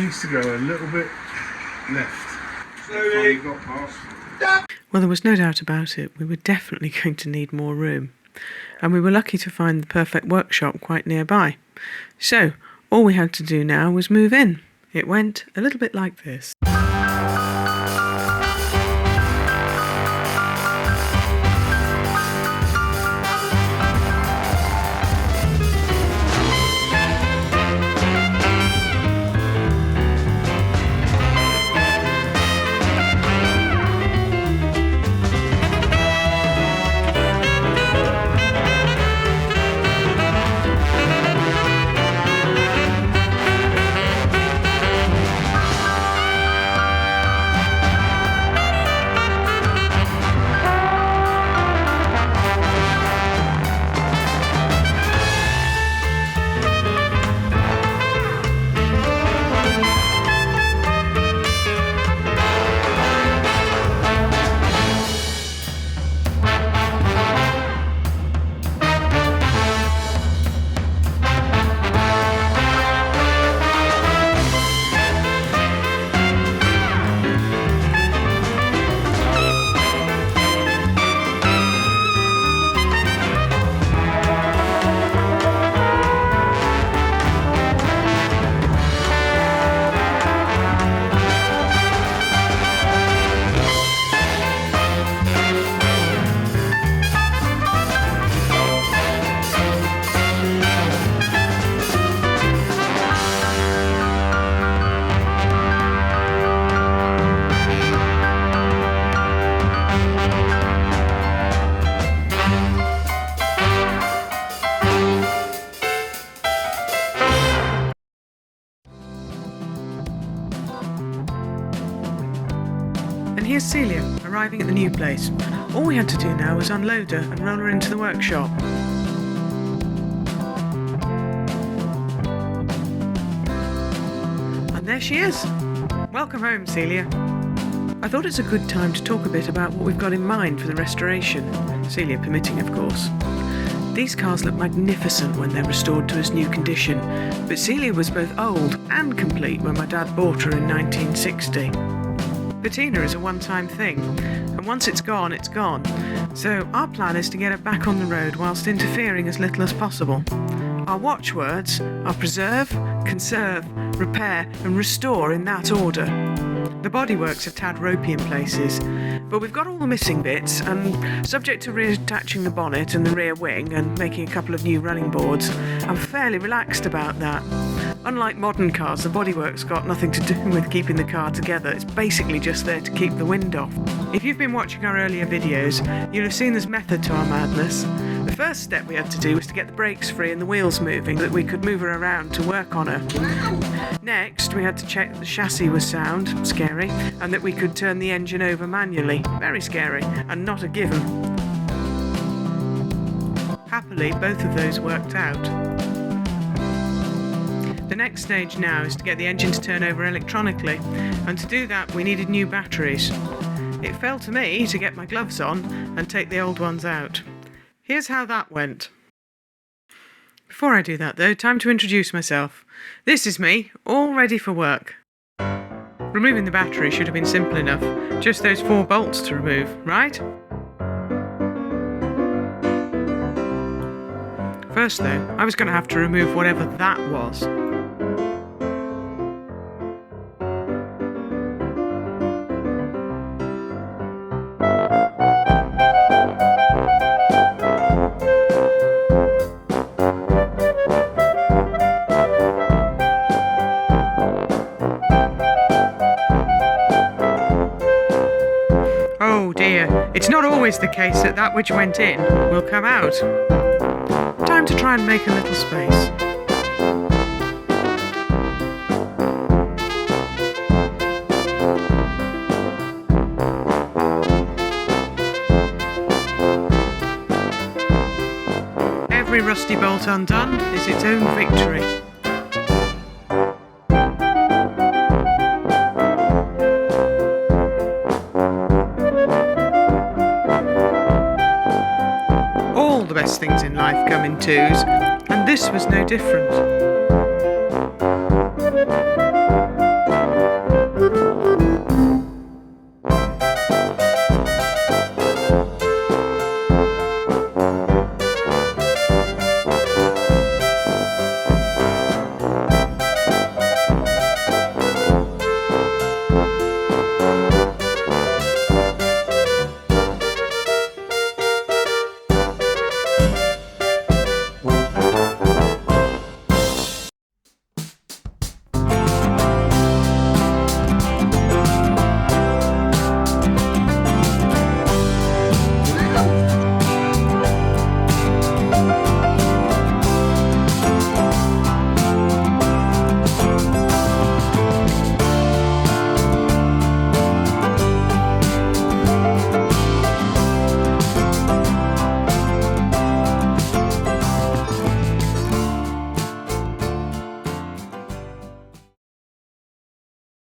needs to go a little bit left. Slowly. You got past. Well, there was no doubt about it. We were definitely going to need more room. And we were lucky to find the perfect workshop quite nearby. So, all we had to do now was move in. It went a little bit like this. Here's Celia, arriving at the new place. All we had to do now was unload her and roll her into the workshop. And there she is. Welcome home, Celia. I thought it's a good time to talk a bit about what we've got in mind for the restoration, Celia permitting, of course. These cars look magnificent when they're restored to its new condition, but Celia was both old and complete when my dad bought her in 1960. Patina is a one-time thing, and once it's gone, it's gone. So our plan is to get her back on the road whilst interfering as little as possible. Our watchwords are preserve, conserve, repair and restore in that order. The bodywork's a tad ropey in places, but we've got all the missing bits, and subject to reattaching the bonnet and the rear wing and making a couple of new running boards, I'm fairly relaxed about that. Unlike modern cars, the bodywork's got nothing to do with keeping the car together. It's basically just there to keep the wind off. If you've been watching our earlier videos, you'll have seen there's method to our madness. The first step we had to do was to get the brakes free and the wheels moving, so that we could move her around to work on her. Next, we had to check that the chassis was sound, scary, and that we could turn the engine over manually, very scary, and not a given. Happily, both of those worked out. The next stage now is to get the engine to turn over electronically, and to do that we needed new batteries. It fell to me to get my gloves on and take the old ones out. Here's how that went. Before I do that though, time to introduce myself. This is me, all ready for work. Removing the battery should have been simple enough, just those 4 bolts to remove, right? First though, I was going to have to remove whatever that was. Oh dear, it's not always the case that that which went in will come out. Time to try and make a little space. Every rusty bolt undone is its own victory. All the best things in life come in twos, and this was no different.